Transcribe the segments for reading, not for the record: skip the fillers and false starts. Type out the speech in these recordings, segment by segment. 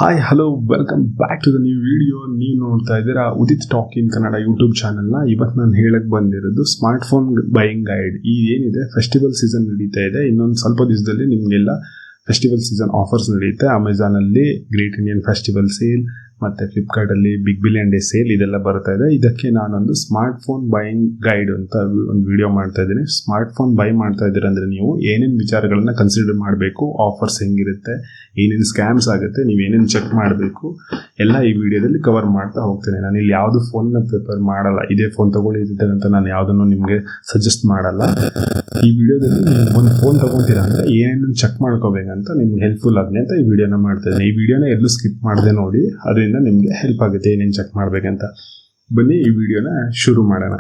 Hi hello welcome back to the new video. ನೀವು ನೋಡ್ತಾ ಇದ್ದೀರಾ Udit talk in Kannada YouTube ಚಾನಲ್ನ. ಇವತ್ತು ನಾನು ಹೇಳಕ್ಕೆ ಬಂದಿರೋದು ಸ್ಮಾರ್ಟ್ ಫೋನ್ ಬೈಯಿಂಗ್ ಗೈಡ್. ಈ ಏನಿದೆ ಫೆಸ್ಟಿವಲ್ ಸೀಸನ್ ನಡೀತಾ ಇದೆ. ಇನ್ನೊಂದು ಸ್ವಲ್ಪ ದಿವಸದಲ್ಲಿ ನಿಮಗೆಲ್ಲ ಫೆಸ್ಟಿವಲ್ ಸೀಸನ್ ಆಫರ್ಸ್ ನಡೆಯುತ್ತೆ. ಅಮೆಝಾನಲ್ಲಿ ಗ್ರೇಟ್ ಇಂಡಿಯನ್ ಫೆಸ್ಟಿವಲ್ ಸೇಲ್ ಮತ್ತು ಫ್ಲಿಪ್ಕಾರ್ಟಲ್ಲಿ ಬಿಗ್ ಬಿಲಿಯನ್ ಡೇ ಸೇಲ್ ಇದೆಲ್ಲ ಬರ್ತಾ ಇದೆ. ಇದಕ್ಕೆ ನಾನೊಂದು ಸ್ಮಾರ್ಟ್ ಫೋನ್ ಬೈಯಿಂಗ್ ಗೈಡ್ ಅಂತ ಒಂದು ವಿಡಿಯೋ ಮಾಡ್ತಾ ಇದ್ದೀನಿ. ಸ್ಮಾರ್ಟ್ ಫೋನ್ ಬೈ ಮಾಡ್ತಾ ಇದ್ದೀರ ಅಂದರೆ ನೀವು ಏನೇನು ವಿಚಾರಗಳನ್ನ ಕನ್ಸಿಡರ್ ಮಾಡಬೇಕು, ಆಫರ್ಸ್ ಹೆಂಗಿರುತ್ತೆ, ಏನೇನು ಸ್ಕ್ಯಾಮ್ಸ್ ಆಗುತ್ತೆ, ನೀವೇನೇನು ಚೆಕ್ ಮಾಡಬೇಕು ಎಲ್ಲ ಈ ವಿಡಿಯೋದಲ್ಲಿ ಕವರ್ ಮಾಡ್ತಾ ಹೋಗ್ತೇನೆ. ನಾನು ಇಲ್ಲಿ ಯಾವುದು ಫೋನ್ನ ಪ್ರಿಫರ್ ಮಾಡಲ್ಲ. ಇದೇ ಫೋನ್ ತೊಗೊಳ್ಳಿದ್ದೆ ಅಂತ ನಾನು ಯಾವುದನ್ನು ನಿಮಗೆ ಸಜೆಸ್ಟ್ ಮಾಡಲ್ಲ. ಈ ವಿಡಿಯೋದಲ್ಲಿ ನೀವು ಒಂದು ಫೋನ್ ತೊಗೊತೀರಾ ಅಂದರೆ ಏನೇನು ಚೆಕ್ ಮಾಡ್ಕೋಬೇಕಂತ ನಿಮ್ಗೆ ಹೆಲ್ಪ್ಫುಲ್ ಆಗಲಿ ಅಂತ ಈ ವಿಡಿಯೋನ ಮಾಡ್ತಾ ಇದ್ದೀನಿ. ಈ ವಿಡಿಯೋನ ಎಲ್ಲೂ ಸ್ಕಿಪ್ ಮಾಡದೆ ನೋಡಿ, ಅದರಿಂದ ನಿಮಗೆ ಹೆಲ್ಪ್ ಆಗುತ್ತೆ ಏನೇನು ಚೆಕ್ ಮಾಡಬೇಕಂತ. ಬನ್ನಿ ಈ ವಿಡಿಯೋನ ಶುರು ಮಾಡೋಣ.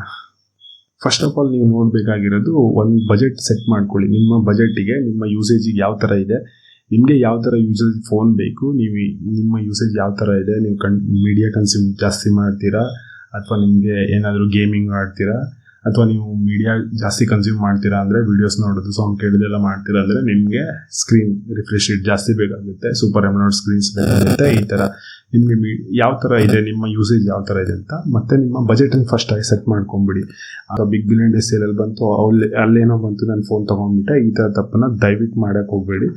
ಫಸ್ಟ್ ಆಫ್ ಆಲ್ ನೀವು ನೋಡಬೇಕಾಗಿರೋದು ಒಂದು ಬಜೆಟ್ ಸೆಟ್ ಮಾಡ್ಕೊಳ್ಳಿ. ನಿಮ್ಮ ಬಜೆಟಿಗೆ, ನಿಮ್ಮ ಯೂಸೇಜಿಗೆ ಯಾವ ಥರ ಇದೆ, ನಿಮಗೆ ಯಾವ ಥರ ಯೂಸೇಜ್ ಫೋನ್ ಬೇಕು, ನೀವು ನಿಮ್ಮ ಯೂಸೇಜ್ ಯಾವ ಥರ ಇದೆ, ನೀವು ಮೀಡಿಯಾ ಕನ್ಸ್ಯೂಮ್ ಜಾಸ್ತಿ ಮಾಡ್ತೀರಾ ಅಥವಾ ನಿಮಗೆ ಏನಾದರೂ ಗೇಮಿಂಗ್ ಆಡ್ತೀರಾ ಅಥವಾ ನೀವು ಮೀಡಿಯಾ ಜಾಸ್ತಿ ಕನ್ಸ್ಯೂಮ್ ಮಾಡ್ತೀರಾ ಅಂದರೆ ವೀಡಿಯೋಸ್ ನೋಡೋದು, ಸಾಂಗ್ ಕೇಳೋದೆಲ್ಲ ಮಾಡ್ತೀರಾ ಅಂದರೆ ನಿಮಗೆ ಸ್ಕ್ರೀನ್ ರಿಫ್ರೆಶ್ ರೇಟ್ ಜಾಸ್ತಿ ಬೇಕಾಗುತ್ತೆ, ಸೂಪರ್ ಎಮೋಲೆಡ್ ಸ್ಕ್ರೀನ್ಸ್ ಬೇಕಾಗುತ್ತೆ. ಈ ಥರ ನಿಮಗೆ ಯಾವ ಥರ ಇದೆ, ನಿಮ್ಮ ಯೂಸೇಜ್ ಯಾವ ಥರ ಇದೆ ಅಂತ. ಮತ್ತು ನಿಮ್ಮ ಬಜೆಟನ್ನು ಫಸ್ಟ್ ಆಗಿ ಸೆಟ್ ಮಾಡ್ಕೊಂಬಿಡಿ. ಅಥವಾ ಬಿಗ್ ಬಿಲಿಯನ್ ಡೇ ಸೇಲಲ್ಲಿ ಬಂತು, ಅಲ್ಲೇನೋ ಬಂತು, ನಾನು ಫೋನ್ ತೊಗೊಂಡ್ಬಿಟ್ಟೆ, ಈ ಥರ ತಪ್ಪನ್ನು ದಯವಿಟ್ಟು ಮಾಡೋಕ್ಕೆ ಹೋಗಬೇಡಿ.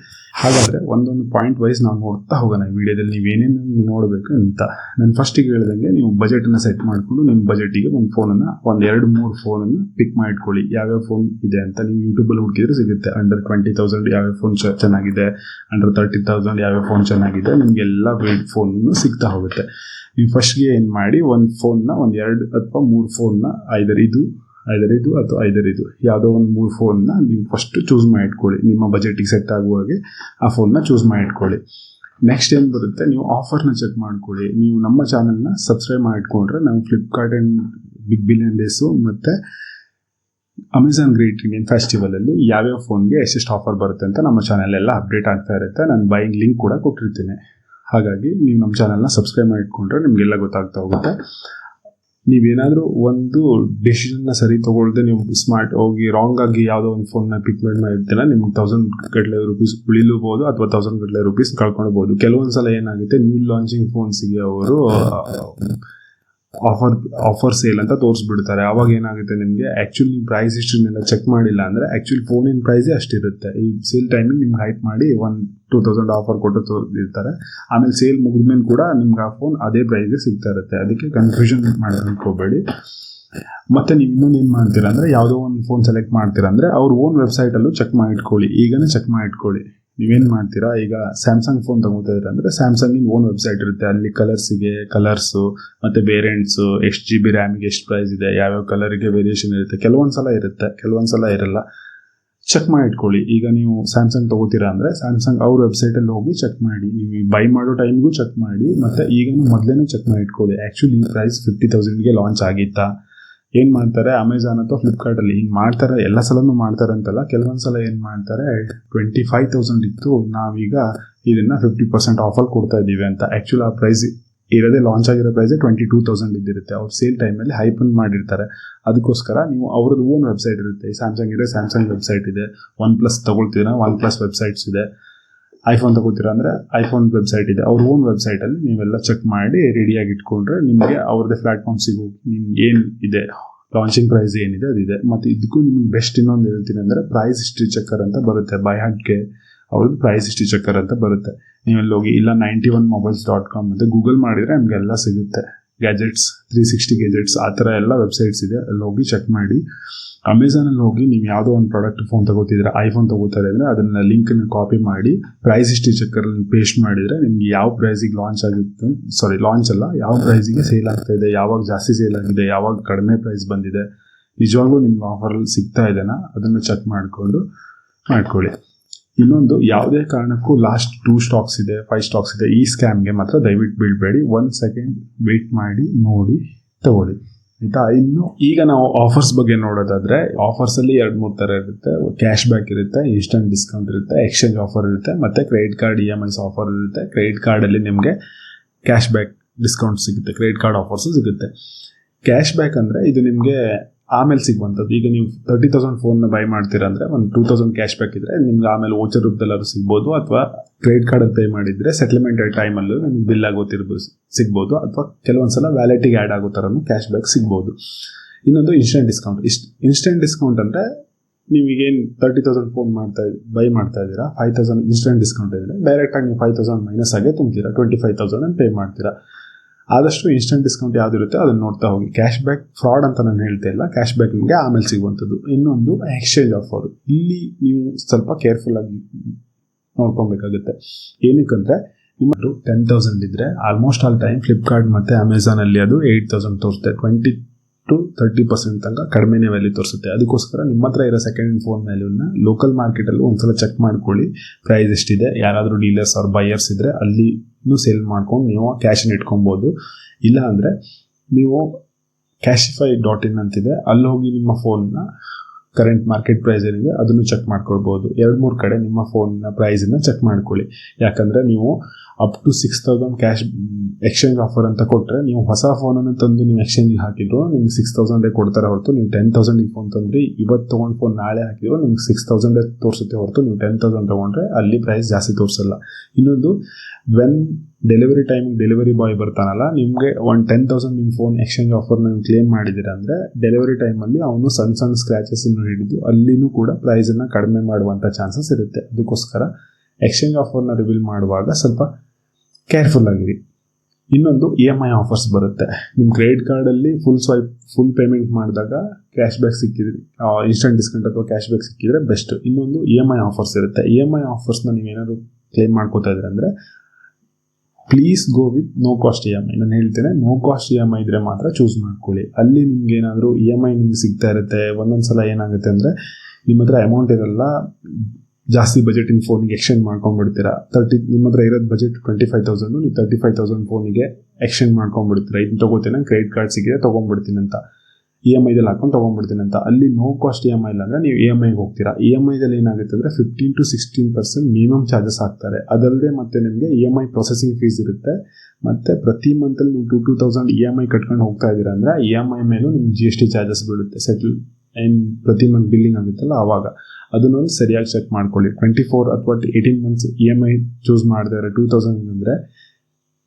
ಹಾಗಾದರೆ ಒಂದೊಂದು ಪಾಯಿಂಟ್ ವೈಸ್ ನಾವು ನೋಡ್ತಾ ಹೋಗೋಣ ಈ ವಿಡಿಯೋದಲ್ಲಿ ನೀವೇನೇನು ನೋಡಬೇಕು ಅಂತ. ನಾನು ಫಸ್ಟಿಗೆ ಹೇಳ್ದಂಗೆ ನೀವು ಬಜೆಟನ್ನು ಸೆಟ್ ಮಾಡಿಕೊಂಡು ನಿಮ್ಮ ಬಜೆಟಿಗೆ ಒಂದು ಫೋನನ್ನು, ಒಂದು 2-3 ಫೋನನ್ನು ಪಿಕ್ ಮಾಡಿಟ್ಕೊಳ್ಳಿ. ಯಾವ್ಯಾವ ಫೋನ್ ಇದೆ ಅಂತ ನೀವು ಯೂಟ್ಯೂಬಲ್ಲಿ ಹುಡುಕಿದ್ರೆ ಸಿಗುತ್ತೆ. ಅಂಡರ್ 20,000 ಯಾವ್ಯಾವ ಫೋನ್ ಚೆನ್ನಾಗಿದೆ, ಅಂಡರ್ 30,000 ಯಾವ್ಯಾವ ಫೋನ್ ಚೆನ್ನಾಗಿದೆ, ನಿಮಗೆಲ್ಲ ವೇಟ್ ಫೋನನ್ನು ಸಿಗ್ತಾ ಹೋಗುತ್ತೆ. ನೀವು ಫಸ್ಟ್ಗೆ ಏನು ಮಾಡಿ, ಒಂದು ಫೋನ್ನ, ಒಂದು 2 ಅಥವಾ 3 ಫೋನ್ನ, ಐದರಿದು ಅಥವಾ ಐದರಿದು ಯಾವುದೋ ಒಂದು 3 ಫೋನ್ನ ನೀವು ಫಸ್ಟ್ ಚೂಸ್ ಮಾಡಿಟ್ಕೊಳ್ಳಿ. ನಿಮ್ಮ ಬಜೆಟಿಗೆ ಸೆಟ್ ಆಗುವಾಗೆ ಆ ಫೋನ್ನ ಚೂಸ್ ಮಾಡಿಟ್ಕೊಳ್ಳಿ. ನೆಕ್ಸ್ಟ್ ಏನು ಬರುತ್ತೆ, ನೀವು ಆಫರ್ನ ಚೆಕ್ ಮಾಡ್ಕೊಳ್ಳಿ. ನೀವು ನಮ್ಮ ಚಾನಲ್ನ ಸಬ್ಸ್ಕ್ರೈಬ್ ಮಾಡಿಟ್ಕೊಂಡ್ರೆ ನಾವು Flipkart and big billion days ಮತ್ತು ಅಮೆಝಾನ್ ಗ್ರೇಟ್ ಇಂಡಿಯನ್ ಫೆಸ್ಟಿವಲಲ್ಲಿ ಯಾವ್ಯಾವ ಫೋನ್ಗೆ ಎಷ್ಟೆಷ್ಟು ಆಫರ್ ಬರುತ್ತೆ ಅಂತ ನಮ್ಮ ಚಾನಲೆಲ್ಲ ಅಪ್ಡೇಟ್ ಆಗ್ತಾ ಇರುತ್ತೆ. ನಾನು ಬೈಯಿಂಗ್ ಲಿಂಕ್ ಕೂಡ ಕೊಟ್ಟಿರ್ತೀನಿ. ಹಾಗಾಗಿ ನೀವು ನಮ್ಮ ಚಾನಲ್ನ ಸಬ್ಸ್ಕ್ರೈಬ್ ಮಾಡಿಟ್ಕೊಂಡ್ರೆ ನಿಮಗೆಲ್ಲ ಗೊತ್ತಾಗ್ತಾ ಹೋಗುತ್ತೆ. ನೀವೇನಾದರೂ ಒಂದು ಡೆಸಿಷನ್ನ ಸರಿ ತೊಗೊಳ್ದೆ ನೀವು ಸ್ಮಾರ್ಟ್ ಹೋಗಿ ರಾಂಗ್ ಆಗಿ ಯಾವುದೋ ಒಂದು ಫೋನ್ನ ಪಿಕ್ ಮಾಡಿರ್ತೀರ, ನಿಮ್ಗೆ 1000 ಗಟ್ಟಲೆ ರೂಪೀಸ್ ಉಳಿಲೂಬೋದು ಅಥವಾ 1000 ಗಟ್ಟಲೆ ರೂಪೀಸ್ ಕಳ್ಕೊಳ್ಬೋದು. ಕೆಲವೊಂದು ಸಲ ಏನಾಗುತ್ತೆ, ನ್ಯೂ ಲಾಂಚಿಂಗ್ ಫೋನ್ಸಿಗೆ ಅವರು ಆಫರ್ ಸೇಲ್ ಅಂತ ತೋರಿಸ್ಬಿಡ್ತಾರೆ. ಆವಾಗ ಏನಾಗುತ್ತೆ, ನಿಮಗೆ ಆ್ಯಕ್ಚುಲಿ ನೀವು ಪ್ರೈಸ್ ಹಿಸ್ಟ್ರಿನೆಲ್ಲ ಚೆಕ್ ಮಾಡಿಲ್ಲ ಅಂದರೆ ಆ್ಯಕ್ಚುಲಿ ಫೋನಿನ ಪ್ರೈಸೇ ಅಷ್ಟಿರುತ್ತೆ. ಈ ಸೇಲ್ ಟೈಮಿಗೆ ನಿಮ್ಗೆ ಹೈಪ್ ಮಾಡಿ 1,000-2,000 ಆಫರ್ ಕೊಟ್ಟು ತೋರಿರ್ತಾರೆ. ಆಮೇಲೆ ಸೇಲ್ ಮುಗಿದ್ಮೇಲೆ ಕೂಡ ನಿಮ್ಗೆ ಆ ಫೋನ್ ಅದೇ ಪ್ರೈಸ್ಗೆ ಸಿಗ್ತಾ ಇರುತ್ತೆ. ಅದಕ್ಕೆ ಕನ್ಫ್ಯೂಷನ್ ಮಾಡ್ಕೋಬೇಡಿ. ಮತ್ತು ನೀವು ಇನ್ನೊಂದು ಏನು ಮಾಡ್ತೀರಾ ಅಂದರೆ, ಯಾವುದೋ ಒಂದು ಫೋನ್ ಸೆಲೆಕ್ಟ್ ಮಾಡ್ತೀರಾ ಅಂದರೆ ಅವ್ರ ಓನ್ ವೆಬ್ಸೈಟಲ್ಲೂ ಚೆಕ್ ಮಾಡಿಟ್ಕೊಳ್ಳಿ. ಈಗನೇ ಚೆಕ್ ಮಾಡಿಟ್ಕೊಳ್ಳಿ. ನೀವೇನು ಮಾಡ್ತೀರಾ, ಈಗ ಸ್ಯಾಮ್ಸಂಗ್ ಫೋನ್ ತೊಗೋತಾ ಇದ್ದೀರಾ ಅಂದರೆ ಸ್ಯಾಮ್ಸಂಗಿನ ಓನ್ ವೆಬ್ಸೈಟ್ ಇರುತ್ತೆ. ಅಲ್ಲಿ ಕಲರ್ಸು ಮತ್ತು ವೇರಿಯಂಟ್ಸು, ಎಷ್ಟು GB ರ್ಯಾಮಿಗೆ ಎಷ್ಟು ಪ್ರೈಸ್ ಇದೆ, ಯಾವ್ಯಾವ ಕಲರಿಗೆ ವೇರಿಯೇಷನ್ ಇರುತ್ತೆ. ಕೆಲವೊಂದು ಸಲ ಇರುತ್ತೆ, ಕೆಲವೊಂದು ಸಲ ಇರಲ್ಲ. ಚೆಕ್ ಮಾಡಿಟ್ಕೊಳ್ಳಿ. ಈಗ ನೀವು ಸ್ಯಾಮ್ಸಂಗ್ ತೊಗೋತೀರಾ ಅಂದರೆ ಸ್ಯಾಮ್ಸಂಗ್ ಅವ್ರ ವೆಬ್ಸೈಟಲ್ಲಿ ಹೋಗಿ ಚೆಕ್ ಮಾಡಿ. ನೀವು ಬೈ ಮಾಡೋ ಟೈಮ್ಗೂ ಚೆಕ್ ಮಾಡಿ, ಮತ್ತು ಈಗಲೂ ಮೊದಲೇ ಚೆಕ್ ಮಾಡಿಟ್ಕೊಳ್ಳಿ. ಆ್ಯಕ್ಚುಲಿ ಈ ಪ್ರೈಸ್ 50,000ಗೆ ಲಾಂಚ್ ಆಗಿತ್ತಾ. ಏನು ಮಾಡ್ತಾರೆ, ಅಮೆಝಾನ್ ಅಥವಾ ಫ್ಲಿಪ್ಕಾರ್ಟಲ್ಲಿ ಹಿಂಗೆ ಮಾಡ್ತಾರೆ. ಎಲ್ಲ ಸಲನೂ ಮಾಡ್ತಾರೆ ಅಂತಲ್ಲ, ಕೆಲವೊಂದು ಸಲ ಏನು ಮಾಡ್ತಾರೆ, 25,000 ಇತ್ತು, ನಾವೀಗ ಇದನ್ನು 50% ಆಫಲ್ಲಿ ಕೊಡ್ತಾ ಇದ್ದೀವಿ ಅಂತ. ಆ್ಯಕ್ಚುಲಿ ಆ ಪ್ರೈಸ್ ಇರೋದೇ, ಲಾಂಚ್ ಆಗಿರೋ ಪ್ರೈಸೇ 22,000 ಇದ್ದಿರುತ್ತೆ. ಅವ್ರು ಸೇಲ್ ಟೈಮಲ್ಲಿ ಹೈಪನ್ ಮಾಡಿರ್ತಾರೆ. ಅದಕ್ಕೋಸ್ಕರ ನೀವು ಅವ್ರದ್ದು ಓನ್ ವೆಬ್ಸೈಟ್ ಇರುತ್ತೆ. ಸ್ಯಾಮ್ಸಂಗ್ ಇದೆ, ಸ್ಯಾಮ್ಸಂಗ್ ವೆಬ್ಸೈಟ್ ಇದೆ. OnePlus ತೊಗೊಳ್ತೀರಾ, OnePlus ವೆಬ್ಸೈಟ್ಸ್ ಇದೆ. ಐಫೋನ್ ತೊಗೋತೀರಾ ಅಂದರೆ ಐಫೋನ್ ವೆಬ್ಸೈಟ್ ಇದೆ. ಅವ್ರ ಓನ್ ವೆಬ್ಸೈಟಲ್ಲಿ ನೀವೆಲ್ಲ ಚೆಕ್ ಮಾಡಿ ರೆಡಿಯಾಗಿ ಇಟ್ಕೊಂಡ್ರೆ ನಿಮಗೆ ಅವ್ರದ್ದೇ ಪ್ಲ್ಯಾಟ್ಫಾರ್ಮ್ಸಿಗೂ ನಿಮ್ಗೆ ಏನು ಇದೆ, ಲಾಂಚಿಂಗ್ ಪ್ರೈಸ್ ಏನಿದೆ ಅದಿದೆ. ಮತ್ತು ಇದಕ್ಕೂ ನಿಮ್ಗೆ ಬೆಸ್ಟ್ ಇನ್ನೊಂದು ಹೇಳ್ತೀನಿ ಅಂದರೆ ಪ್ರೈಸ್ ಹಿಸ್ಟ್ರಿ ಚೆಕ್ಕರ್ ಅಂತ ಬರುತ್ತೆ. ಬೈ ಹಾರ್ಟ್ಗೆ ಅವ್ರದ್ದು ಪ್ರೈಸ್ ಹಿಸ್ಟ್ರಿ ಚೆಕ್ಕರ್ ಅಂತ ಬರುತ್ತೆ. ನೀವೆಲ್ಲಿ ಹೋಗಿ, ಇಲ್ಲ 91mobiles.com ಅಂತ ಗೂಗಲ್ ಮಾಡಿದರೆ ನಿಮಗೆಲ್ಲ ಸಿಗುತ್ತೆ. ಗ್ಯಾಜೆಟ್ಸ್ 360 ಗ್ಯಾಜೆಟ್ಸ್ ಆ ಥರ ಎಲ್ಲ ವೆಬ್ಸೈಟ್ಸ್ ಇದೆ. ಅಲ್ಲಿ ಹೋಗಿ ಚೆಕ್ ಮಾಡಿ. ಅಮೆಝಾನಲ್ಲಿ ಹೋಗಿ ನೀವು ಯಾವುದೋ ಒಂದು ಪ್ರಾಡಕ್ಟ್ ಫೋನ್ ತೊಗೋತಿದ್ರೆ, ಐಫೋನ್ ತೊಗೋತಾರೆ ಅಂದರೆ ಅದನ್ನು ಲಿಂಕನ್ನು ಕಾಪಿ ಮಾಡಿ ಪ್ರೈಸ್ ಹಿಸ್ಟ್ರಿ ಚೆಕ್ಕರಲ್ಲಿ ಪೇಸ್ಟ್ ಮಾಡಿದರೆ ನಿಮ್ಗೆ ಯಾವ ಪ್ರೈಸಿಗೆ ಲಾಂಚ್ ಆಗಿತ್ತು, ಲಾಂಚ್ ಅಲ್ಲ, ಯಾವ ಪ್ರೈಸಿಗೆ ಸೇಲ್ ಆಗ್ತಾ ಇದೆ, ಯಾವಾಗ ಜಾಸ್ತಿ ಸೇಲ್ ಆಗಿದೆ, ಯಾವಾಗ ಕಡಿಮೆ ಪ್ರೈಸ್ ಬಂದಿದೆ, ನಿಜವಾಗ್ಲೂ ನಿಮ್ಗೆ ಆಫರಲ್ಲಿ ಸಿಗ್ತಾ ಇದೆನಾ ಅದನ್ನು ಚೆಕ್ ಮಾಡ್ಕೊಳ್ಳಿ. ಇನ್ನೊಂದು, ಯಾವುದೇ ಕಾರಣಕ್ಕೂ ಲಾಸ್ಟ್ 2 ಸ್ಟಾಕ್ಸ್ ಇದೆ, 5 ಸ್ಟಾಕ್ಸ್ ಇದೆ, ಈ ಸ್ಕ್ಯಾಮ್ಗೆ ಮಾತ್ರ ದಯವಿಟ್ಟು ಬೀಳಬೇಡಿ. 1 ಸೆಕೆಂಡ್ ವೆಯ್ಟ್ ಮಾಡಿ, ನೋಡಿ, ತಗೊಳ್ಳಿ ಆಯಿತಾ. ಇನ್ನು ಈಗ ನಾವು ಆಫರ್ಸ್ ಬಗ್ಗೆ ನೋಡೋದಾದರೆ, ಆಫರ್ಸಲ್ಲಿ 2-3 ಥರ ಇರುತ್ತೆ. ಕ್ಯಾಶ್ ಬ್ಯಾಕ್ ಇರುತ್ತೆ, ಇನ್ಸ್ಟಂಟ್ ಡಿಸ್ಕೌಂಟ್ ಇರುತ್ತೆ, ಎಕ್ಸ್ಚೇಂಜ್ ಆಫರ್ ಇರುತ್ತೆ, ಮತ್ತು ಕ್ರೆಡಿಟ್ ಕಾರ್ಡ್ EMIs ಆಫರ್ ಇರುತ್ತೆ. ಕ್ರೆಡಿಟ್ ಕಾರ್ಡಲ್ಲಿ ನಿಮಗೆ ಕ್ಯಾಶ್ ಬ್ಯಾಕ್ ಡಿಸ್ಕೌಂಟ್ ಸಿಗುತ್ತೆ, ಕ್ರೆಡಿಟ್ ಕಾರ್ಡ್ ಆಫರ್ಸು ಸಿಗುತ್ತೆ. ಕ್ಯಾಶ್ ಬ್ಯಾಕ್ ಅಂದರೆ ಇದು ನಿಮಗೆ ಆಮೇಲೆ ಸಿಗುವಂಥದ್ದು. ಈಗ ನೀವು 30,000 ಫೋನ್ನ ಬೈ ಮಾಡ್ತೀರಾ ಅಂದರೆ ಒಂದು 2,000 ಕ್ಯಾಶ್ ಬ್ಯಾಕ್ ಇದ್ದರೆ ನಿಮ್ಗೆ ಆಮೇಲೆ ವೋಚರ್ ರೂಪದಲ್ಲಾದ್ರೂ ಸಿಗ್ಬೋದು, ಅಥವಾ ಕ್ರೆಡಿಟ್ ಕಾರ್ಡಲ್ಲಿ ಪೇ ಮಾಡಿದರೆ ಸೆಟ್ಲ್ಮೆಂಟ್ ಟೈಮಲ್ಲೂ ನಿಮ್ಗೆ ಬಿಲ್ ಆಗೋತಿರ್ಬೋದು ಸಿಗ್ಬೋದು, ಅಥವಾ ಕೆಲವೊಂದ್ಸಲ ವ್ಯಾಲೆಟಿಗೆ ಆ್ಯಡ್ ಆಗೋ ಥರನೂ ಕ್ಯಾಶ್ ಬ್ಯಾಕ್ ಸಿಗ್ಬೋದು. ಇನ್ನೊಂದು ಇನ್ಸ್ಟೆಂಟ್ ಡಿಸ್ಕೌಂಟ್. ಇನ್ಸ್ಟೆಂಟ್ ಡಿಸ್ಕೌಂಟ್ ಅಂದರೆ ನೀವೀಗೇನು 30,000 ಫೋನ್ ಬೈ ಮಾಡ್ತಾ ಇದ್ದೀರಾ, 5,000 ಇನ್ಸ್ಟೆಂಟ್ ಡಿಸ್ಕೌಂಟ್ ಇದ್ದರೆ ಡೈರೆಕ್ಟಾಗಿ ನೀವು 5,000 ಮೈನಸ್ ಆಗೇ ತುಂಬ್ತೀರಾ, 25,000 ಪೇ ಮಾಡ್ತೀರಾ. ಆದಷ್ಟು ಇನ್ಸ್ಟೆಂಟ್ ಡಿಸ್ಕೌಂಟ್ ಯಾವುದಿರುತ್ತೆ ಅದನ್ನು ನೋಡ್ತಾ ಹೋಗಿ. ಕ್ಯಾಶ್ ಬ್ಯಾಕ್ ಫ್ರಾಡ್ ಅಂತ ನಾನು ಹೇಳ್ತಾ ಇಲ್ಲ, ಕ್ಯಾಶ್ ಬ್ಯಾಕ್ ನಿಮಗೆ ಆಮೇಲೆ ಸಿಗುವಂಥದ್ದು. ಇನ್ನೊಂದು ಎಕ್ಸ್ಚೇಂಜ್ ಆಫರ್. ಇಲ್ಲಿ ನೀವು ಸ್ವಲ್ಪ ಕೇರ್ಫುಲ್ಲಾಗಿ ನೋಡ್ಕೊಬೇಕಾಗುತ್ತೆ. ಏನಕ್ಕಂದರೆ ನಿಮ್ಮ 10,000 ಇದ್ದರೆ ಆಲ್ಮೋಸ್ಟ್ ಆಲ್ ಟೈಮ್ ಫ್ಲಿಪ್ಕಾರ್ಟ್ ಮತ್ತು ಅಮೆಝಾನಲ್ಲಿ ಅದು 8,000 ತೋರಿಸುತ್ತೆ. 20-30% ತನಕ ಕಡಿಮೆನೇ ವ್ಯಾಲ್ಯೂ ತೋರಿಸುತ್ತೆ. ಅದಕ್ಕೋಸ್ಕರ ನಿಮ್ಮ ಹತ್ರ ಇರೋ ಸೆಕೆಂಡ್ ಹ್ಯಾಂಡ್ ಫೋನ್ ವ್ಯಾಲ್ಯೂನ ಲೋಕಲ್ ಮಾರ್ಕೆಟಲ್ಲೂ ಒಂದ್ಸಲ ಚೆಕ್ ಮಾಡ್ಕೊಳ್ಳಿ, ಪ್ರೈಸ್ ಎಷ್ಟಿದೆ. ಯಾರಾದರೂ ಡೀಲರ್ಸ್ ಅವ್ರ ಬೈಯರ್ಸ್ ಇದ್ದರೆ ಅಲ್ಲಿ ಸೇಲ್ ಮಾಡ್ಕೊಂಡು ನೀವು ಕ್ಯಾಶನ್ನು ಇಟ್ಕೊಬೋದು. ಇಲ್ಲ ಅಂದರೆ ನೀವು Cashify.in ಅಂತಿದೆ, ಅಲ್ಲಿ ಹೋಗಿ ನಿಮ್ಮ ಫೋನ್ನ ಕರೆಂಟ್ ಮಾರ್ಕೆಟ್ ಪ್ರೈಸ್ ಏನಿದೆ ಅದನ್ನು ಚೆಕ್ ಮಾಡ್ಕೊಳ್ಬೋದು. 2-3 ಕಡೆ ನಿಮ್ಮ ಫೋನ್ನ ಪ್ರೈಸನ್ನು ಚೆಕ್ ಮಾಡ್ಕೊಳ್ಳಿ. ಯಾಕಂದರೆ ನೀವು up to 6,000 cash exchange offer ಅಂತ ಕೊಟ್ಟರೆ, ನೀವು ಹೊಸ ಫೋನನ್ನು ತಂದು ನೀವು ಎಕ್ಸ್ಚೇಂಜಿಗೆ ಹಾಕಿದ್ರು ನಿಮ್ಗೆ 6,000 ಕೊಡ್ತಾರೆ ಹೊರತು, ನೀವು 10,000 ಫೋನ್ ತಂದ್ರಿ ಇವತ್ತು ತೊಗೊಂಡು ಫೋನ್ ನಾಳೆ ಹಾಕಿದ್ರು ನಿಮ್ಗೆ 6,000 ತೋರಿಸುತ್ತೆ ಹೊರತು, ನೀವು 10,000 ತೊಗೊಂಡ್ರೆ ಅಲ್ಲಿ ಪ್ರೈಸ್ ಜಾಸ್ತಿ ತೋರಿಸಲ್ಲ. ಇನ್ನೊಂದು, ವೆನ್ ಡೆಲಿವರಿ ಟೈಮಿಗೆ ಡೆಲಿವರಿ ಬಾಯ್ ಬರ್ತಾನಲ್ಲ, ನಿಮಗೆ ಒಂದು 10,000 ನಿಮ್ಮ ಫೋನ್ ಎಕ್ಸ್ಚೇಂಜ್ ಆಫರ್ನ ನೀವು ಕ್ಲೇಮ್ ಮಾಡಿದ್ದೀರ ಅಂದರೆ ಡೆಲಿವರಿ ಟೈಮಲ್ಲಿ ಅವನು ಸಣ್ಣ ಸ್ಕ್ರ್ಯಾಚಸ್ಸನ್ನು ಹಿಡಿದು ಅಲ್ಲಿನೂ ಕೂಡ ಪ್ರೈಸನ್ನು ಕಡಿಮೆ ಮಾಡುವಂಥ ಚಾನ್ಸಸ್ ಇರುತ್ತೆ. ಅದಕ್ಕೋಸ್ಕರ ಎಕ್ಸ್ಚೇಂಜ್ ಆಫರ್ನ ರಿವೀಲ್ ಮಾಡುವಾಗ ಸ್ವಲ್ಪ ಕೇರ್ಫುಲ್ ಆಗಿರಿ. ಇನ್ನೊಂದು EMI ಆಫರ್ಸ್ ಬರುತ್ತೆ. ನಿಮ್ಮ ಕ್ರೆಡಿಟ್ ಕಾರ್ಡಲ್ಲಿ ಫುಲ್ ಪೇಮೆಂಟ್ ಮಾಡಿದಾಗ ಕ್ಯಾಶ್ ಬ್ಯಾಕ್ ಸಿಕ್ಕಿದ್ರೆ, ಇನ್ಸ್ಟೆಂಟ್ ಡಿಸ್ಕೌಂಟ್ ಅಥವಾ ಕ್ಯಾಶ್ ಬ್ಯಾಕ್ ಸಿಕ್ಕಿದ್ರೆ ಬೆಸ್ಟ್. ಇನ್ನೊಂದು EMI ಆಫರ್ಸ್ ಇರುತ್ತೆ. EMI ಆಫರ್ಸ್ನ ನೀವೇನಾದ್ರು ಕ್ಲೇಮ್ ಮಾಡ್ಕೋತಾ ಇದ್ರೆ ಅಂದರೆ please go with no cost EMI. ನಾನು ಹೇಳ್ತೇನೆ, ನೋ ಕಾಸ್ಟ್ EMI ಇದ್ರೆ ಮಾತ್ರ ಚೂಸ್ ಮಾಡ್ಕೊಳ್ಳಿ. ಅಲ್ಲಿ ನಿಮ್ಗೆ ಏನಾದರೂ EMI ನಿಮ್ಗೆ ಸಿಗ್ತಾ ಇರುತ್ತೆ. ಒಂದೊಂದು ಸಲ ಏನಾಗುತ್ತೆ ಅಂದರೆ ನಿಮ್ಮ ಹತ್ರ ಅಮೌಂಟ್ ಇರಲ್ಲ, ಜಾಸ್ತಿ ಬಜೆಟಿನ ಫೋನಿಗೆ ಎಕ್ಸ್ಚೇಂಜ್ ಮಾಡ್ಕೊಂಡ್ಬಿಡ್ತೀರಾ. ನಿಮ್ಮ ಹತ್ರ ಇರೋದು ಬಜೆಟ್ 25,000, ನೀವು 35,000 ಫೋನಿಗೆ ಎಕ್ಸ್ಚೇಂಜ್ ಮಾಡ್ಕೊಂಡ್ಬಿಡ್ತೀರಾ. ಇದನ್ನು ತೊಗೋತೀನಿ, ಕ್ರೆಡಿಟ್ ಕಾರ್ಡ್ ಸಿಕ್ಕಿದ್ರೆ ತೊಗೊಂಡ್ಬಿಡ್ತೀನಿ ಅಂತ, EMIದಲ್ಲಿ ಹಾಕೊಂಡು ತೊಗೊಂಡ್ಬಿಡ್ತೀನಿ ಅಂತ. ಅಲ್ಲಿ ನೋ ಕಾಸ್ಟ್ EMI ಇಲ್ಲ ಅಂದರೆ ನೀವು EMIಗೆ ಹೋಗ್ತೀರಾ. EMIದಲ್ಲಿ ಏನಾಗುತ್ತೆ ಅಂದರೆ 15-16% ಮಿನಿಮಮ್ ಚಾರ್ಜಸ್ ಹಾಕ್ತಾರೆ. ಅದಲ್ಲದೆ ಮತ್ತೆ ನಿಮಗೆ EMI ಪ್ರೊಸೆಸಿಂಗ್ ಫೀಸ್ ಇರುತ್ತೆ. ಮತ್ತು ಪ್ರತಿ ಮಂತಲ್ಲಿ ನೀವು 2,000 EMI ಕಟ್ಕೊಂಡು ಹೋಗ್ತಾ ಇದ್ದೀರಾ ಅಂದರೆ EMI ಮೇಲೂ ನಿಮ್ಗೆ GST ಚಾರ್ಜಸ್ ಬೀಳುತ್ತೆ. ಪ್ರತಿ ಮಂತ್ ಬಿಲ್ಲಿಂಗ್ ಆಗುತ್ತಲ್ಲ ಆವಾಗ ಅದನ್ನೊಂದು ಸರಿಯಾಗಿ ಚೆಕ್ ಮಾಡ್ಕೊಳ್ಳಿ. 24 ಅಥವಾ 18 ಮಂತ್ಸ್ EMI ಚೂಸ್ ಮಾಡಿದ್ರೆ 2,000 ಅಂದರೆ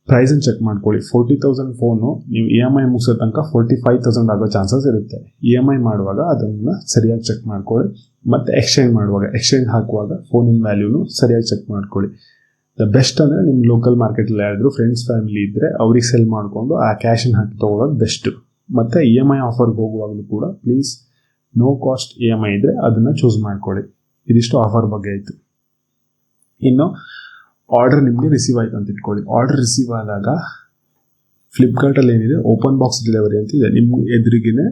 ಪ್ರೈಸನ್ನು ಚೆಕ್ ಮಾಡ್ಕೊಳ್ಳಿ. 40,000 ಫೋನು ನೀವು EMI ಮುಗಿಸೋ ತನಕ 45,000 ಆಗೋ ಚಾನ್ಸಸ್ ಇರುತ್ತೆ. EMI ಮಾಡುವಾಗ ಅದನ್ನು ಸರಿಯಾಗಿ ಚೆಕ್ ಮಾಡ್ಕೊಳ್ಳಿ. ಮತ್ತು ಎಕ್ಸ್ಚೇಂಜ್ ಹಾಕುವಾಗ ಫೋನಿನ ವ್ಯಾಲ್ಯೂನು ಸರಿಯಾಗಿ ಚೆಕ್ ಮಾಡ್ಕೊಳ್ಳಿ. ದ ಬೆಸ್ಟ್ ಅಂದರೆ ನಿಮ್ಮ ಲೋಕಲ್ ಮಾರ್ಕೆಟಲ್ಲಿ ಯಾರಾದರೂ ಫ್ರೆಂಡ್ಸ್ ಫ್ಯಾಮಿಲಿ ಇದ್ದರೆ ಅವ್ರಿಗೆ ಸೆಲ್ ಮಾಡಿಕೊಂಡು ಆ ಕ್ಯಾಶನ್ನು ಹಾಕಿ ತೊಗೊಳೋದು ಬೆಸ್ಟು. ಮತ್ತು EMI ಆಫರ್ಗೆ ಹೋಗುವಾಗಲೂ ಕೂಡ ಪ್ಲೀಸ್ ನೋ ಕಾಸ್ಟ್ EMI ಇದ್ದರೆ ಅದನ್ನು ಚೂಸ್ ಮಾಡ್ಕೊಳ್ಳಿ. ಇದಿಷ್ಟು ಆಫರ್ ಬಗ್ಗೆ ಆಯಿತು. ಇನ್ನು ಆರ್ಡರ್ ನಿಮಗೆ ರಿಸೀವ್ ಆಯಿತು ಅಂತ ಇಟ್ಕೊಳ್ಳಿ. ಆರ್ಡರ್ ರಿಸೀವ್ ಆದಾಗ ಫ್ಲಿಪ್ಕಾರ್ಟಲ್ಲಿ ಏನಿದೆ ಓಪನ್ ಬಾಕ್ಸ್ ಡೆಲಿವರಿ ಅಂತಿದೆ. ನಿಮ್ಮ ಎದುರಿಗೇ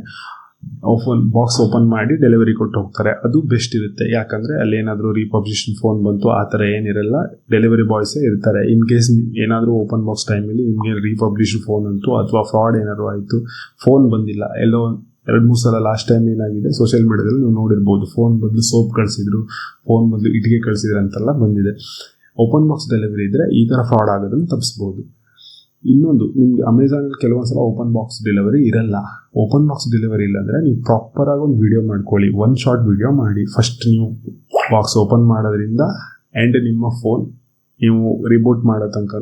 ಬಾಕ್ಸ್ ಓಪನ್ ಮಾಡಿ ಡೆಲಿವರಿ ಕೊಟ್ಟು ಹೋಗ್ತಾರೆ. ಅದು ಬೆಸ್ಟ್ ಇರುತ್ತೆ. ಯಾಕಂದರೆ ಅಲ್ಲಿ ಏನಾದರೂ ರೀಪಬ್ಲಿಷನ್ ಫೋನ್ ಬಂತು ಆ ಥರ ಏನಿರಲ್ಲ, ಡೆಲಿವರಿ ಬಾಯ್ಸೇ ಇರ್ತಾರೆ. ಇನ್ ಕೇಸ್ ಏನಾದರೂ ಓಪನ್ ಬಾಕ್ಸ್ ಟೈಮಲ್ಲಿ ನಿಮಗೆ ರೀಪಬ್ಲಿಷನ್ ಫೋನ್ ಅಂತು ಅಥವಾ ಫ್ರಾಡ್ ಏನಾದರೂ ಆಯಿತು, ಫೋನ್ ಬಂದಿಲ್ಲ, ಎಲ್ಲೋ 2-3 ಸಲ ಲಾಸ್ಟ್ ಟೈಮ್ ಏನಾಗಿದೆ ಸೋಷಿಯಲ್ ಮೀಡಿಯಾದಲ್ಲಿ ನೀವು ನೋಡಿರ್ಬೋದು, ಫೋನ್ ಬದಲು ಸೋಪ್ ಕಳಿಸಿದ್ರು, ಫೋನ್ ಬದಲು ಇಟ್ಟಿಗೆ ಕಳಿಸಿದ್ರು ಅಂತೆಲ್ಲ ಬಂದಿದೆ. ಓಪನ್ ಬಾಕ್ಸ್ ಡೆಲಿವರಿ ಇದ್ದರೆ ಈ ಥರ ಫ್ರಾಡ್ ಆಗೋದನ್ನು ತಪ್ಪಿಸ್ಬೋದು. ಇನ್ನೊಂದು, ನಿಮ್ಗೆ ಅಮೆಝಾನಲ್ಲಿ ಕೆಲವೊಂದು ಸಲ ಓಪನ್ ಬಾಕ್ಸ್ ಡೆಲಿವರಿ ಇರಲ್ಲ. ಓಪನ್ ಬಾಕ್ಸ್ ಡೆಲಿವರಿ ಇಲ್ಲ ಅಂದರೆ ನೀವು ಪ್ರಾಪರಾಗಿ ಒಂದು ವಿಡಿಯೋ ಮಾಡ್ಕೊಳ್ಳಿ, 1 ಶಾರ್ಟ್ ವಿಡಿಯೋ ಮಾಡಿ. ಫಸ್ಟ್ ನೀವು ಬಾಕ್ಸ್ ಓಪನ್ ಮಾಡೋದ್ರಿಂದ ಆ್ಯಂಡ್ ನಿಮ್ಮ ಫೋನ್ ನೀವು ರಿಬೂಟ್ ಮಾಡೋ ತನಕ,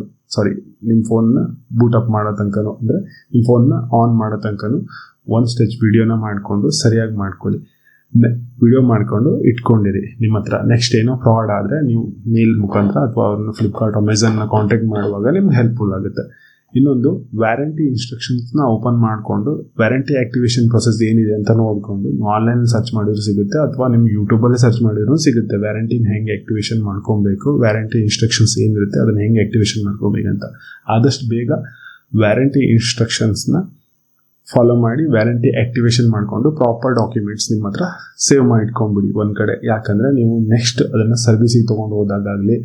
ನಿಮ್ಮ ಫೋನ್ನ ಬೂಟ್ ಅಪ್ ಮಾಡೋ ತನಕನೂ, ಅಂದರೆ ನಿಮ್ಮ ಫೋನ್ನ ಆನ್ ಮಾಡೋ ತನಕನೂ 1 ಸ್ಟೆಚ್ ವಿಡಿಯೋನ ಮಾಡಿಕೊಂಡು ಸರಿಯಾಗಿ ಮಾಡ್ಕೊಳ್ಳಿ. ವಿಡಿಯೋ ಮಾಡಿಕೊಂಡು ಇಟ್ಕೊಂಡಿರಿ ನಿಮ್ಮ ಹತ್ರ. ನೆಕ್ಸ್ಟ್ ಏನೋ ಫ್ರಾಡ್ ಆದರೆ ನೀವು ಮೇಲ್ ಮುಖಾಂತರ ಅಥವಾ ಅವ್ರನ್ನ ಫ್ಲಿಪ್ಕಾರ್ಟ್ ಅಮೆಝಾನ್ನ ಕಾಂಟ್ಯಾಕ್ಟ್ ಮಾಡುವಾಗ ನಿಮ್ಗೆ ಹೆಲ್ಪ್ಫುಲ್ ಆಗುತ್ತೆ. ಇನ್ನೊಂದು, ವ್ಯಾರಂಟಿ ಇನ್ಸ್ಟ್ರಕ್ಷನ್ಸ್ನ ಓಪನ್ ಮಾಡಿಕೊಂಡು ವ್ಯಾರಂಟಿ ಆ್ಯಕ್ಟಿವೇಷನ್ ಪ್ರೊಸೆಸ್ ಏನಿದೆ ಅಂತ ನೋಡಿಕೊಂಡು ನೀವು ಆನ್ಲೈನಲ್ಲಿ ಸರ್ಚ್ ಮಾಡಿದ್ರು ಸಿಗುತ್ತೆ, ಅಥವಾ ನಿಮ್ಗೆ ಯೂಟ್ಯೂಬಲ್ಲೇ ಸರ್ಚ್ ಮಾಡಿದ್ರು ಸಿಗುತ್ತೆ. ವ್ಯಾರಂಟಿನ ಹೆಂಗೆ ಆ್ಯಕ್ಟಿವೇಷನ್ ಮಾಡ್ಕೊಬೇಕು, ವ್ಯಾರಂಟಿ ಇನ್ಸ್ಟ್ರಕ್ಷನ್ಸ್ ಏನಿರುತ್ತೆ ಅದನ್ನು ಹೆಂಗೆ ಆ್ಯಕ್ಟಿವೇಷನ್ ಮಾಡ್ಕೋಬೇಕಂತ. ಆದಷ್ಟು ಬೇಗ ವ್ಯಾರಂಟಿ ಇನ್ಸ್ಟ್ರಕ್ಷನ್ಸ್ನ ಫಾಲೋ ಮಾಡಿ ವ್ಯಾರಂಟಿ ಆ್ಯಕ್ಟಿವೇಷನ್ ಮಾಡಿಕೊಂಡು ಪ್ರಾಪರ್ ಡಾಕ್ಯುಮೆಂಟ್ಸ್ ನಿಮ್ಮ ಹತ್ರ ಸೇವ್ ಮಾಡಿ ಇಟ್ಕೊಂಡ್ಬಿಡಿ ಒಂದು ಕಡೆ. ಯಾಕಂದರೆ ನೀವು ನೆಕ್ಸ್ಟ್ ಅದನ್ನು ಸರ್ವಿಸಿಗೆ ತೊಗೊಂಡು ಹೋದಾಗಲಿ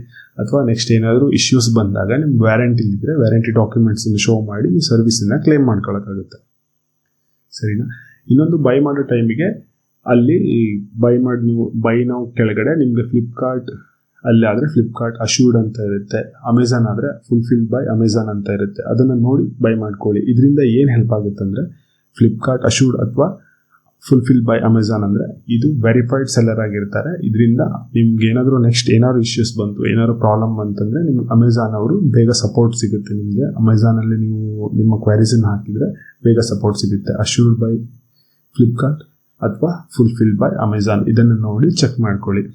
ಅಥವಾ ನೆಕ್ಸ್ಟ್ ಏನಾದರೂ ಇಶ್ಯೂಸ್ ಬಂದಾಗ ನಿಮ್ಗೆ ವ್ಯಾರಂಟಿಲಿದ್ದರೆ ವ್ಯಾರಂಟಿ ಡಾಕ್ಯುಮೆಂಟ್ಸನ್ನು ಶೋ ಮಾಡಿ ನೀವು ಸರ್ವಿಸನ್ನು ಕ್ಲೇಮ್ ಮಾಡ್ಕೊಳ್ಳೋಕ್ಕಾಗುತ್ತೆ. ಸರಿನಾ? ಇನ್ನೊಂದು, ಬೈ ಮಾಡೋ ಟೈಮಿಗೆ ಅಲ್ಲಿ ನೀವು ಬೈ ನಾವು ಕೆಳಗಡೆ ನಿಮಗೆ ಫ್ಲಿಪ್ಕಾರ್ಟ್ ಅಲ್ಲಿ ಆದರೆ ಫ್ಲಿಪ್ಕಾರ್ಟ್ ಅಶ್ಯೂರ್ಡ್ ಅಂತ ಇರುತ್ತೆ, ಅಮೆಝಾನ್ ಆದರೆ ಫುಲ್ಫಿಲ್ಡ್ ಬೈ ಅಮೆಝಾನ್ ಅಂತ ಇರುತ್ತೆ. ಅದನ್ನು ನೋಡಿ ಬೈ ಮಾಡ್ಕೊಳ್ಳಿ. ಇದರಿಂದ ಏನು ಹೆಲ್ಪ್ ಆಗುತ್ತೆ ಅಂದರೆ ಫ್ಲಿಪ್ಕಾರ್ಟ್ ಅಶ್ಯೂರ್ಡ್ ಅಥವಾ ಫುಲ್ಫಿಲ್ ಬೈ ಅಮೆಝಾನ್ ಅಂದರೆ ಇದು ವೆರಿಫೈಡ್ ಸೆಲ್ಲರ್ ಆಗಿರ್ತಾರೆ. ಇದರಿಂದ ನಿಮ್ಗೆ ಏನಾದರೂ ನೆಕ್ಸ್ಟ್ ಏನಾದ್ರು ಇಶ್ಯೂಸ್ ಬಂತು, ಏನಾದ್ರು ಪ್ರಾಬ್ಲಮ್ ಬಂತಂದರೆ ನಿಮ್ಗೆ ಅಮೆಝಾನ್ ಅವರು ಬೇಗ ಸಪೋರ್ಟ್ ಸಿಗುತ್ತೆ. ನಿಮಗೆ ಅಮೆಝಾನಲ್ಲಿ ನೀವು ನಿಮ್ಮ ಕ್ವೈರೀಸನ್ನು ಹಾಕಿದರೆ ಬೇಗ ಸಪೋರ್ಟ್ ಸಿಗುತ್ತೆ. ಅಶ್ಯೂರ್ಡ್ ಬೈ ಫ್ಲಿಪ್ಕಾರ್ಟ್ ಅಥವಾ ಫುಲ್ಫಿಲ್ ಬೈ ಅಮೆಝಾನ್, ಇದನ್ನು ನೋಡಿ ಚೆಕ್ ಮಾಡ್ಕೊಳ್ಳಿ.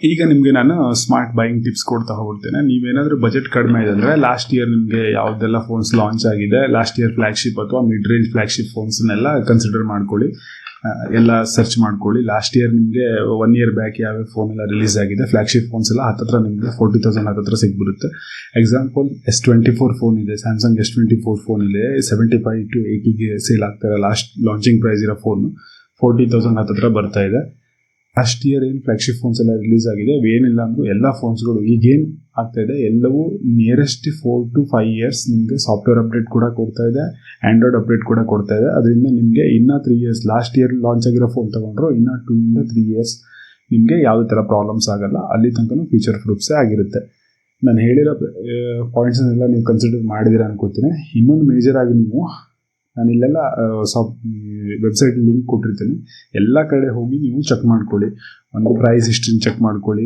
ಈಗ ನಿಮಗೆ ನಾನು ಸ್ಮಾರ್ಟ್ ಬೈಯಿಂಗ್ ಟಿಪ್ಸ್ ಕೊಡ್ತಾ ಹೋಗ್ತೇನೆ. ನೀವೇನಾದರೂ ಬಜೆಟ್ ಕಡಿಮೆ ಇದೆ ಅಂದರೆ ಲಾಸ್ಟ್ ಇಯರ್ ನಿಮಗೆ ಯಾವುದೆಲ್ಲ ಫೋನ್ಸ್ ಲಾಂಚ್ ಆಗಿದೆ, ಲಾಸ್ಟ್ ಇಯರ್ ಫ್ಲ್ಯಾಗ್ಶಿಪ್ ಅಥವಾ ಮಿಡ್ ರೇಂಜ್ ಫ್ಲ್ಯಾಗ್ಶಿಪ್ ಫೋನ್ಸ್ನೆಲ್ಲ ಕನ್ಸಿಡರ್ ಮಾಡ್ಕೊಳ್ಳಿ, ಎಲ್ಲ ಸರ್ಚ್ ಮಾಡ್ಕೊಳ್ಳಿ. ಲಾಸ್ಟ್ ಇಯರ್ ನಿಮಗೆ 1 year ಬ್ಯಾಕ್ ಯಾವ್ಯಾವ ಫೋನ್ ಎಲ್ಲ ರಿಲೀಸ್ ಆಗಿದೆ, ಫ್ಲ್ಯಾಗ್ಶಿಪ್ ಫೋನ್ಸ್ ಎಲ್ಲ ಹತ್ತತ್ರ ನಿಮಗೆ 40,000 ಹತ್ತತ್ರ ಸಿಗ್ಬಿಡುತ್ತೆ. ಎಕ್ಸಾಂಪಲ್ S24 ಫೋನ್ ಇದೆ, ಸ್ಯಾಮ್ಸಂಗ್ S24 ಫೋನ್ ಇದೆ, 75 to 80ಗೆ ಸೇಲ್ ಆಗ್ತಾರೆ. ಲಾಸ್ಟ್ ಲಾಂಚಿಂಗ್ ಪ್ರೈಸ್ ಇರೋ ಫೋನು 40,000 ಹತ್ತತ್ರ ಬರ್ತಾ ಇದೆ. ಲಾಸ್ಟ್ ಇಯರ್ ಏನು ಫ್ಲ್ಯಾಗ್ಶಿಪ್ ಫೋನ್ಸ್ ಎಲ್ಲ ರಿಲೀಸ್ ಆಗಿದೆ, ಏನಿಲ್ಲ ಅಂದರೂ ಎಲ್ಲ ಫೋನ್ಸ್ಗಳು ಈಗೇನು ಆಗ್ತಾ ಇದೆ ಎಲ್ಲವೂ ನಿಯರೆಸ್ಟ್ 4 to 5 years ನಿಮಗೆ ಸಾಫ್ಟ್ವೇರ್ ಅಪ್ಡೇಟ್ ಕೂಡ ಕೊಡ್ತಾ ಇದೆ, ಆ್ಯಂಡ್ರಾಯ್ಡ್ ಅಪ್ಡೇಟ್ ಕೂಡ ಕೊಡ್ತಾ ಇದೆ. ಅದರಿಂದ ನಿಮಗೆ ಇನ್ನೂ 3 years, ಲಾಸ್ಟ್ ಇಯರ್ ಲಾಂಚ್ ಆಗಿರೋ ಫೋನ್ ತೊಗೊಂಡ್ರು ಇನ್ನೂ 2 to 3 years ನಿಮಗೆ ಯಾವುದೇ ಥರ ಪ್ರಾಬ್ಲಮ್ಸ್ ಆಗಲ್ಲ. ಅಲ್ಲಿ ತನಕ ಫ್ಯೂಚರ್ ಪ್ರೂಫ್ಸೇ ಆಗಿರುತ್ತೆ. ನಾನು ಹೇಳಿರೋ ಪಾಯಿಂಟ್ಸನ್ನೆಲ್ಲ ನೀವು ಕನ್ಸಿಡರ್ ಮಾಡಿದ್ದೀರಾ ಅನ್ಕೋತೀನಿ. ಇನ್ನೊಂದು ಮೇಜರ್ ಆಗಿ ನಾನು ಇಲ್ಲೆಲ್ಲ ವೆಬ್ಸೈಟ್ ಲಿಂಕ್ ಕೊಟ್ಟಿರ್ತೀನಿ, ಎಲ್ಲ ಕಡೆ ಹೋಗಿ ನೀವು ಚೆಕ್ ಮಾಡ್ಕೊಳ್ಳಿ. ಒಂದು ಪ್ರೈಸ್ ಹಿಸ್ಟ್ರಿನ ಚೆಕ್ ಮಾಡ್ಕೊಳ್ಳಿ,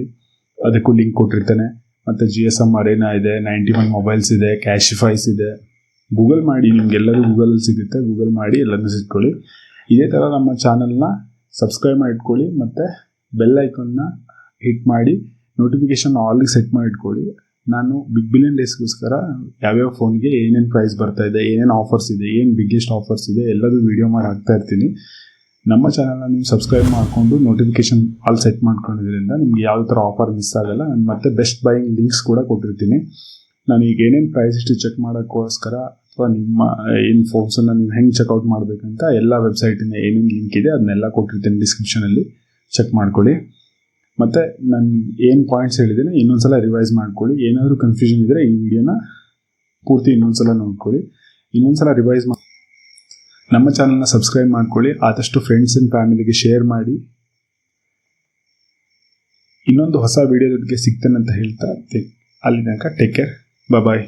ಅದಕ್ಕೂ ಲಿಂಕ್ ಕೊಟ್ಟಿರ್ತೇನೆ. ಮತ್ತು GSM ಅರೇನಾ ಇದೆ, 91 ಮೊಬೈಲ್ಸ್ ಇದೆ, ಕ್ಯಾಶಿಫೈಸ್ ಇದೆ. ಗೂಗಲ್ ಮಾಡಿ, ನಿಮಗೆಲ್ಲರೂ ಗೂಗಲಲ್ಲಿ ಸಿಗುತ್ತೆ, ಗೂಗಲ್ ಮಾಡಿ ಎಲ್ಲನೂ ಸಿಕ್ಕೊಳ್ಳಿ. ಇದೇ ಥರ ನಮ್ಮ ಚಾನಲ್ನ ಸಬ್ಸ್ಕ್ರೈಬ್ ಮಾಡಿಟ್ಕೊಳ್ಳಿ ಮತ್ತು ಬೆಲ್ ಐಕಾನ್ನ ಹಿಟ್ ಮಾಡಿ ನೋಟಿಫಿಕೇಷನ್ ಆಲ್ಗೆ ಸೆಟ್ ಮಾಡಿಟ್ಕೊಳ್ಳಿ. ನಾನು ಬಿಗ್ ಬಿಲಿಯನ್ ಡೇಸ್ಗೋಸ್ಕರ ಯಾವ್ಯಾವ ಫೋನ್ಗೆ ಏನೇನು ಪ್ರೈಸ್ ಬರ್ತಾ ಇದೆ, ಏನೇನು ಆಫರ್ಸ್ ಇದೆ, ಏನು ಬಿಗ್ಗೆಸ್ಟ್ ಆಫರ್ಸ್ ಇದೆ ಎಲ್ಲದೂ ವೀಡಿಯೋ ಮಾಡಿ ಹಾಕ್ತಾ ಇರ್ತೀನಿ. ನಮ್ಮ ಚಾನಲ್ನ ನೀವು ಸಬ್ಸ್ಕ್ರೈಬ್ ಮಾಡಿಕೊಂಡು ನೋಟಿಫಿಕೇಷನ್ ಆಲ್ ಸೆಟ್ ಮಾಡ್ಕೊಂಡಿದ್ರಿಂದ ನಿಮ್ಗೆ ಯಾವ ಥರ ಆಫರ್ ಮಿಸ್ ಆಗಲ್ಲ. ನಾನು ಮತ್ತೆ ಬೆಸ್ಟ್ ಬೈಯಿಂಗ್ ಲಿಂಕ್ಸ್ ಕೂಡ ಕೊಟ್ಟಿರ್ತೀನಿ. ನಾನು ಈಗ ಏನೇನು ಪ್ರೈಸ್ ಇಷ್ಟು ಚೆಕ್ ಮಾಡೋಕ್ಕೋಸ್ಕರ ಅಥವಾ ನಿಮ್ಮ ಏನು ಫೋನ್ಸನ್ನು ನೀವು ಹೆಂಗೆ ಚೆಕ್ಔಟ್ ಮಾಡಬೇಕಂತ ಎಲ್ಲ ವೆಬ್ಸೈಟಿನ ಏನೇನು ಲಿಂಕ್ ಇದೆ ಅದನ್ನೆಲ್ಲ ಕೊಟ್ಟಿರ್ತೀನಿ ಡಿಸ್ಕ್ರಿಪ್ಷನಲ್ಲಿ, ಚೆಕ್ ಮಾಡ್ಕೊಳ್ಳಿ. ಮತ್ತು ನಾನು ಏನು ಪಾಯಿಂಟ್ಸ್ ಹೇಳಿದ್ದೀನಿ ಇನ್ನೊಂದ್ಸಲ ರಿವೈಸ್ ಮಾಡ್ಕೊಳ್ಳಿ. ಏನಾದರೂ ಕನ್ಫ್ಯೂಷನ್ ಇದ್ದರೆ ಈ ವಿಡಿಯೋನ ಪೂರ್ತಿ ಇನ್ನೊಂದ್ಸಲ ನೋಡ್ಕೊಳ್ಳಿ, ಇನ್ನೊಂದ್ಸಲ ರಿವೈಸ್ ಮಾಡಿ ನಮ್ಮ ಚಾನಲ್ನ ಸಬ್ಸ್ಕ್ರೈಬ್ ಮಾಡ್ಕೊಳ್ಳಿ. ಆದಷ್ಟು ಫ್ರೆಂಡ್ಸ್ ಆ್ಯಂಡ್ ಫ್ಯಾಮಿಲಿಗೆ ಶೇರ್ ಮಾಡಿ. ಇನ್ನೊಂದು ಹೊಸ ವಿಡಿಯೋದೊಟ್ಟಿಗೆ ಸಿಗ್ತೇನೆ ಅಂತ ಹೇಳ್ತಾ ಅಲ್ಲಿ ತನಕ ಟೇಕ್ ಕೇರ್, ಬಾಯ್.